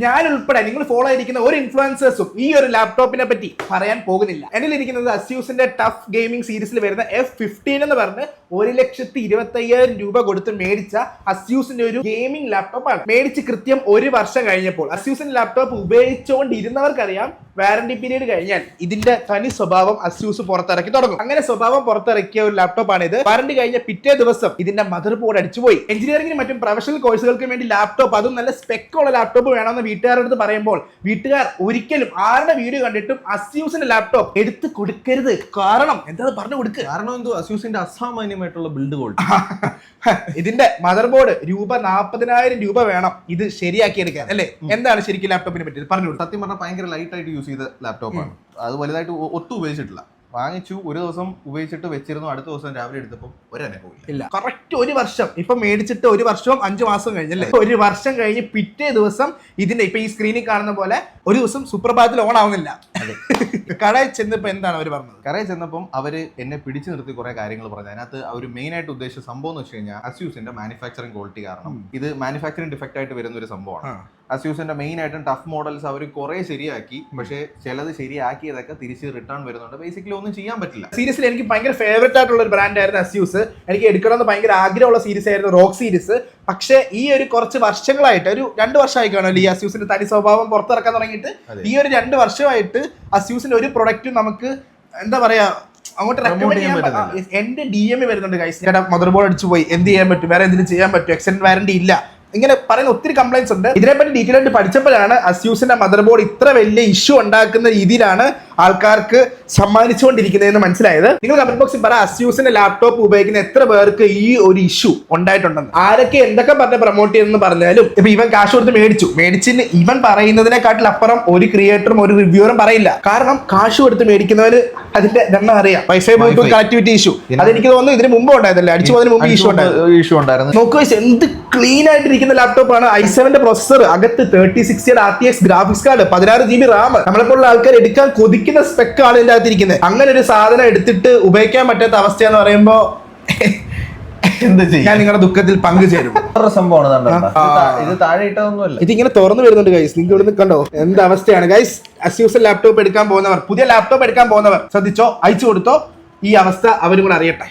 ഞാൻ ഉൾപ്പെടെ നിങ്ങൾ ഫോളോ ചെയ്തിരിക്കുന്ന ഒരു ഇൻഫ്ലുവൻസേഴ്സും ഈ ഒരു ലാപ്ടോപ്പിനെ പറ്റി പറയാൻ പോകുന്നില്ല. എന്നിൽ ഇരിക്കുന്നത് അസ്യൂസിന്റെ ടഫ് ഗെയിമിംഗ് സീരീസിൽ വരുന്ന F15 എന്ന് പറഞ്ഞ് 1,25,000 രൂപ കൊടുത്ത് മേടിച്ച അസ്യൂസിന്റെ ഒരു ഗെയിമിംഗ് ലാപ്ടോപ്പാണ്. മേടിച്ച് കൃത്യം ഒരു വർഷം കഴിഞ്ഞപ്പോൾ അസ്യൂസിന്റെ ലാപ്ടോപ്പ് ഉപയോഗിച്ചുകൊണ്ടിരുന്നവർക്കറിയാം വാറന്റി പീരീഡ് കഴിഞ്ഞാൽ ഇതിന്റെ തനി സ്വഭാവം അസ്യൂസ് പുറത്തിറക്കി തുടങ്ങും. അങ്ങനെ സ്വഭാവം പുറത്തിറക്കിയ ഒരു ലാപ്ടോപ്പാണ് ഇത്. വാറന്റി കഴിഞ്ഞ പിറ്റേ ദിവസം ഇതിന്റെ മദർ ബോർഡ് അടിച്ചുപോയി. എഞ്ചിനീയറിംഗിനും മറ്റും പ്രൊഫഷണൽ കോഴ്സുകൾക്ക് വേണ്ടി ലാപ്ടോപ്പ്, അതും നല്ല സ്പെക്ക് ഉള്ള ലാപ്ടോപ്പ് വേണമെന്ന് വീട്ടുകാരുടെ അടുത്ത് പറയുമ്പോൾ വീട്ടുകാർ ഒരിക്കലും ആരുടെ വീഡിയോ കണ്ടിട്ടും അസ്യൂസിന്റെ ലാപ്ടോപ്പ് എടുത്ത് കൊടുക്കരുത്. കാരണം എന്താ പറഞ്ഞു കൊടുക്കുക? കാരണം എന്തോ അസ്യൂസിന്റെ അസാമാന്യമായിട്ടുള്ള ബിൽഡ് ക്വാളിറ്റി. ഇതിന്റെ മദർ ബോർഡ് രൂപ 40,000 രൂപ വേണം ഇത് ശരിയാക്കി എടുക്കാൻ, അല്ലേ? എന്താണ് ശരിക്കും ലാപ്ടോപ്പിനെ പറ്റി പറഞ്ഞു? സത്യം പറഞ്ഞാൽ ഭയങ്കര ലൈറ്റ് ആയിട്ട് യൂസ് ചെയ്ത ലാപ്ടോപ്പാണ്. അത് വലുതായിട്ട് ഒട്ടും ഉപയോഗിച്ചിട്ടില്ല. വാങ്ങിച്ചു, ഒരു ദിവസം ഉപയോഗിച്ചിട്ട് വെച്ചിരുന്നു, അടുത്ത ദിവസം രാവിലെ എടുത്തപ്പോൾ ഇല്ല. കറക്റ്റ് ഒരു വർഷം ഇപ്പൊ മേടിച്ചിട്ട് 1 വർഷവും 5 മാസം കഴിഞ്ഞല്ലേ? 1 വർഷം കഴിഞ്ഞ് പിറ്റേ ദിവസം ഇതിന്റെ ഇപ്പൊ ഈ സ്ക്രീനിൽ കാണുന്ന പോലെ ഒരു ദിവസം സുപ്രഭാതത്തിൽ ഓൺ ആവുന്നില്ല. കടയിൽ ചെന്നപ്പോ എന്താണ് അവർ പറഞ്ഞത്? കടയിൽ ചെന്നപ്പം അവര് എന്നെ പിടിച്ചു നിർത്തി കുറെ കാര്യങ്ങൾ പറഞ്ഞു. അതിനകത്ത് അവർ മെയിൻ ആയിട്ട് ഉദ്ദേശിച്ച സംഭവം എന്ന് വെച്ച് കഴിഞ്ഞാൽ അസ്യൂസിന്റെ മാനുഫാക്ചറിംഗ് ക്വാളിറ്റി കാരണം ഇത് മാനുഫാക്ചറിംഗ് ഡിഫക്റ്റ് ആയിട്ട് വരുന്ന ഒരു സംഭവമാണ്. അസ്യൂസിന്റെ മെയിൻ ആയിട്ടും ടഫ് മോഡൽസ് അവർ കുറെ ശരിയാക്കി, പക്ഷേ ചിലത് ശരിയാക്കിയതൊക്കെ തിരിച്ച് റിട്ടേൺ വരുന്നുണ്ട്. ബേസിക്കലി ഒന്നും ചെയ്യാൻ പറ്റില്ല. സീരീസിൽ എനിക്ക് ഭയങ്കര ഫേവറേറ്റ് ആയിട്ടുള്ള ഒരു ബ്രാൻഡ് ആയിരുന്നു അസ്യൂസ്. എനിക്ക് എടുക്കണമെന്ന് ഭയങ്കര ആഗ്രഹമുള്ള സീരീസ് ആയിരുന്നു റോക്ക് സീരീസ്. പക്ഷേ ഈ ഒരു കുറച്ച് വർഷങ്ങളായിട്ട്, ഒരു 2 വർഷമായി കാണുമല്ലോ ഈ അസ്യൂസിന്റെ തനി സ്വഭാവം പുറത്തിറക്കാൻ തുടങ്ങിയിട്ട്. ഈ ഒരു 2 വർഷമായിട്ട് അസ്യൂസിന്റെ ഒരു പ്രൊഡക്റ്റും നമുക്ക് എന്താ പറയാ അങ്ങോട്ട് റെക്കമെൻഡ് ചെയ്യാൻ പറ്റില്ല. എന്റെ DM വരുന്നുണ്ട് ഗൈസ്, മദർ ബോർഡ് അടിച്ചു പോയി, എന്ത് ചെയ്യാൻ പറ്റും, വേറെ എന്തെങ്കിലും ചെയ്യാൻ പറ്റും, എക്സ്റ്റൻഡ് വാറന്റി ഇല്ല, ഇങ്ങനെ പറയുന്ന ഒത്തിരി കംപ്ലൈന്റ്സ് ഉണ്ട്. ഇതിനെപ്പറ്റി ഡീറ്റെയിൽ ആയിട്ട് പഠിച്ചപ്പോഴാണ് അസ്യൂസിന്റെ മദർ ബോർഡ് ഇത്ര വലിയ ഇഷ്യൂ ഉണ്ടാക്കുന്ന രീതിയിലാണ് ആൾക്കാർക്ക് സമ്മാനിച്ചുകൊണ്ടിരിക്കുന്നതെന്ന് മനസ്സിലായത്. നിങ്ങൾ കമന്റ് ബോക്സിൽ പറ, അസ്യൂസിന്റെ ലാപ്ടോപ്പ് ഉപയോഗിക്കുന്ന എത്ര പേർക്ക് ഈ ഒരു ഇഷ്യൂ ഉണ്ടായിട്ടുണ്ടെന്ന്. ആരൊക്കെ എന്തൊക്കെ പറഞ്ഞ് പ്രൊമോട്ട് ചെയ്യുന്നു പറഞ്ഞാലും ഇപ്പൊ ഇവൻ കാശ് കൊടുത്ത് മേടിച്ചിന് ഇവൻ പറയുന്നതിനെക്കാട്ടിൽ അപ്പുറം ഒരു ക്രിയേറ്ററും ഒരു റിവ്യൂറും പറയില്ല. കാരണം കാശ് കൊടുത്ത് മേടിക്കുന്നവര് അതിന്റെ എണ്ണം അറിയാം. വൈഫൈ ബ്ലൂടൂത്ത് കണക്ടിവിറ്റി ഇഷ്യൂ അതെനിക്ക് തോന്നുന്നു ഇതിന് മുമ്പ് ഉണ്ടായതല്ലേ, അടിച്ചു പോകുന്നതിന് മുമ്പ് ഇഷ്യൂ ഉണ്ടായിരുന്നു. നോക്കുക എന്ത് ക്ലീൻ ആയിട്ടിരിക്കുന്ന ലാപ്ടോപ്പാണ്. i7 പ്രോസസർ, അകത്ത് 3060 RTX graphics card, 16 GB Ram. നമ്മളെപ്പോലുള്ള ആൾക്കാർ എടുക്കാൻ കൊതിക്കുന്ന സ്പെക്ക് ആണ് ഇതിന്റെ അകത്തിരിക്കുന്നത്. അങ്ങനെ ഒരു സാധനം എടുത്തിട്ട് ഉപയോഗിക്കാൻ പറ്റാത്ത അവസ്ഥയെന്ന് പറയുമ്പോ എന്താ ചെയ്യാ? ഞാൻ നിങ്ങളുടെ ദുഃഖത്തിൽ പങ്കുചേരും. ഇതിങ്ങനെ തുറന്നു വരുന്നുണ്ട് ഗൈസ്, നിങ്ങൾക്ക് ഇവിടുന്ന് കണ്ടോ എന്ത് അവസ്ഥയാണ് ഗൈസ്. അസ്യൂസ് ലാപ്ടോപ്പ് എടുക്കാൻ പോകുന്നവർ, പുതിയ ലാപ്ടോപ്പ് എടുക്കാൻ പോകുന്നവർ ശ്രദ്ധിച്ചോ, അയച്ചു കൊടുത്തോ, ഈ അവസ്ഥ അവരും കൂടെ അറിയട്ടെ.